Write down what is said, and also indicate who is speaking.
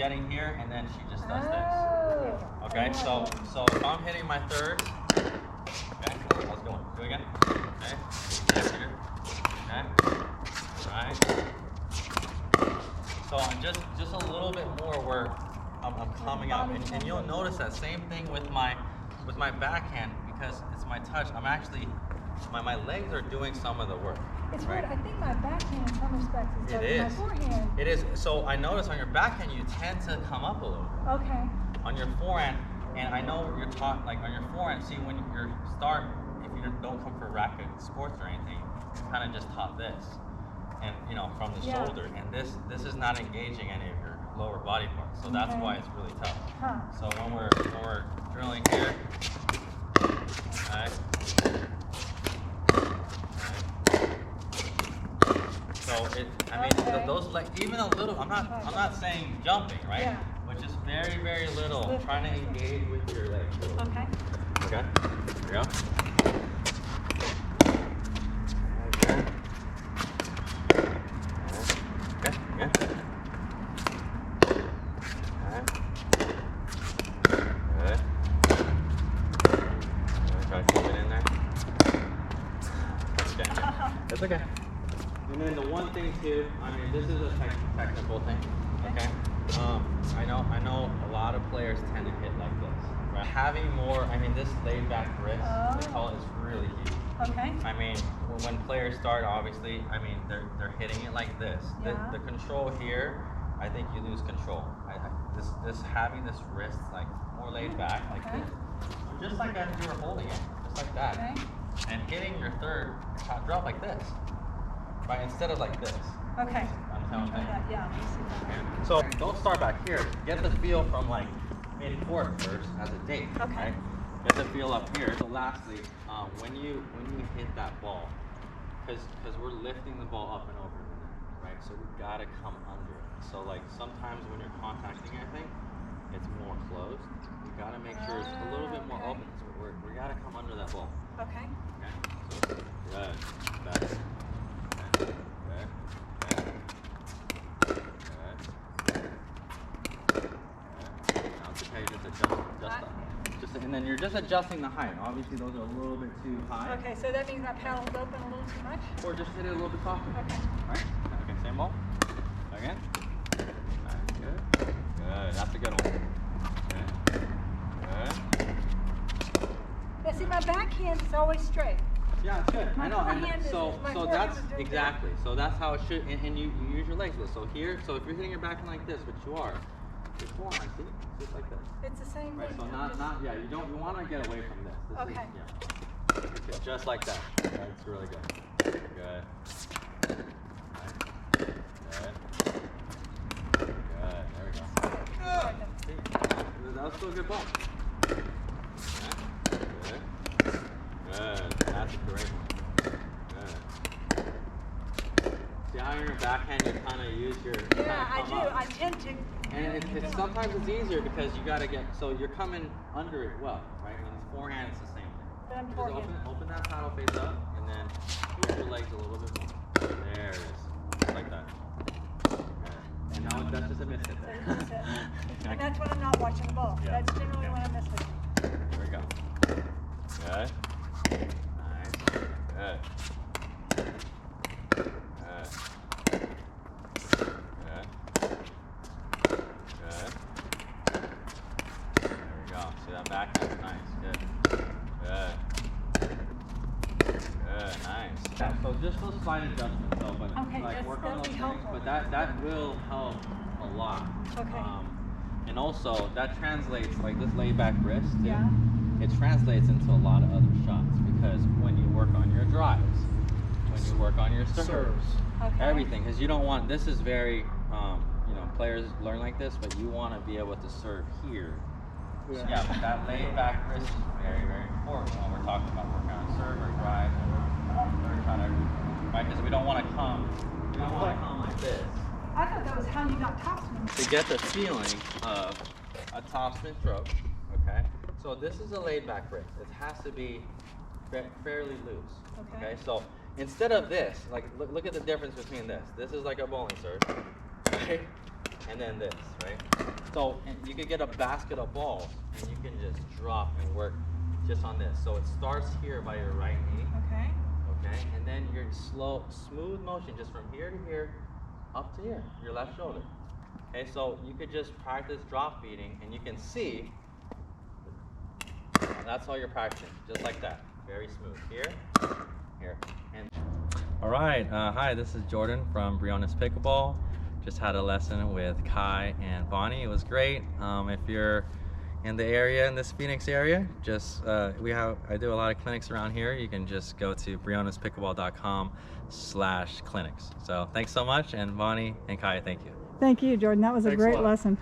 Speaker 1: getting here, and then she just does this. Okay, so if I'm hitting my third, okay, let's go. Do it again. Okay, here. Okay, all right. So I'm just a little bit more where I'm coming up, and you'll notice that same thing with my backhand, because it's my touch. I'm actually my legs are doing some of the work.
Speaker 2: It's right. I think my backhand in some respects is better than my forehand.
Speaker 1: It is. So I notice on your backhand you tend to come up a little bit.
Speaker 2: Okay.
Speaker 1: On your forehand, and I know you're taught, like on your forehand, see when you start, if you don't come for racket sports or anything, you're kind of just taught this, and you know, from the shoulder, and this is not engaging any of your lower body parts, so that's why it's really tough. So when we're drilling here, okay. So those like even a little. I'm not saying jumping, right?
Speaker 2: Yeah.
Speaker 1: But just very, very little. Trying to engage with your legs.
Speaker 2: Okay.
Speaker 1: Okay. Here we go. Okay. Okay. Good. Try to keep it in there. Okay. That's okay. And then the one thing too, I mean, this is a technical thing, okay? I know a lot of players tend to hit like this, right? Having more, I mean, this laid back wrist, they call it, is really huge.
Speaker 2: Okay.
Speaker 1: I mean, when players start, obviously, I mean, they're hitting it like this. The control here, I think you lose control. This having this wrist like more laid back, like this, just like as you were holding it, just like that, and hitting your third drop like this. Right, instead of like this.
Speaker 2: Okay.
Speaker 1: I'm telling you.
Speaker 2: Yeah.
Speaker 1: So don't start back here. Get the feel from like mid-court first as a date.
Speaker 2: Okay.
Speaker 1: Right? Get the feel up here. So lastly, when you hit that ball, because we're lifting the ball up and over the net, right? So we gotta come under it. So like sometimes when you're contacting, I think it's more closed. We gotta make sure it's a little bit more open. So we gotta come under that ball.
Speaker 2: Okay.
Speaker 1: Okay. So good. Back. And then you're just adjusting the height. Obviously, those are a little bit too high.
Speaker 2: Okay, so that means my paddle's open a little too much?
Speaker 1: Or just hit it a little bit softer.
Speaker 2: Okay.
Speaker 1: All right. Okay, same ball. Again. All right, good. Good. That's a good one. Okay. Good.
Speaker 2: Yeah, see, my backhand is always straight.
Speaker 1: Yeah, it's good.
Speaker 2: My
Speaker 1: I know.
Speaker 2: forehand
Speaker 1: And so
Speaker 2: forehand
Speaker 1: that's
Speaker 2: is doing
Speaker 1: exactly. So that's how it should. And you use your legs with. So here, so if you're hitting your backhand like this, which you are, your forehand, see, just like this.
Speaker 2: It's the same
Speaker 1: Right.
Speaker 2: thing.
Speaker 1: So you want to get away from this. This is, okay, just like that. That's really good. Good. Right. Good. Good. There we go. See, that was still a good ball. Okay. Good. Good. That's a great one. Good. See how in your backhand you kind of use your.
Speaker 2: Yeah, I do. I tend to.
Speaker 1: And it's sometimes it's easier because you got to get, so you're coming under it well, right? When it's forehand, it's the same thing.
Speaker 2: But I'm
Speaker 1: Just open that paddle face up, and then move your legs a little bit more. There it is. Just like that. Okay. And now that's just a miss hit there.
Speaker 2: And that's when I'm not watching the ball.
Speaker 1: Yeah.
Speaker 2: That's generally when I miss it.
Speaker 1: Here we go. Good. Nice. Good. Good. Backhand's nice, good. Good. Good, nice. Yeah, so just those slight adjustments though, but like work on those things, but that will help a lot.
Speaker 2: Okay.
Speaker 1: And also that translates, like this laid back wrist too,
Speaker 2: Yeah.
Speaker 1: it translates into a lot of other shots because when you work on your drives, when you work on your serves, everything, because you don't want, this is very, you know, players learn like this, but you want to be able to serve here. Yeah, but that laid back wrist is very, very important when we're talking about working on serve or drive or trying to, right? Because we don't want to come like this.
Speaker 2: I thought that was how you got topspin.
Speaker 1: To get the feeling of a topspin stroke, okay? So this is a laid back wrist. It has to be fairly loose, okay? So instead of this, like look at the difference between this. This is like a bowling serve, right? and then this, right? So and you could get a basket of balls, and you can just drop and work just on this. So it starts here by your right knee.
Speaker 2: Okay.
Speaker 1: Okay, and then your smooth motion just from here to here, up to here, your left shoulder. Okay, so you could just practice drop beating, and you can see that's all you're practicing, just like that. Very smooth. Here, and. All right, hi, this is Jordan from Briones Pickleball. Just had a lesson with Kai and Bonnie. It was great. If you're in the area, in this Phoenix area, just I do a lot of clinics around here. You can just go to brionespickleball.com/clinics. So thanks so much, and Bonnie and Kai, thank you.
Speaker 2: Thank you, Jordan. That was a great lesson.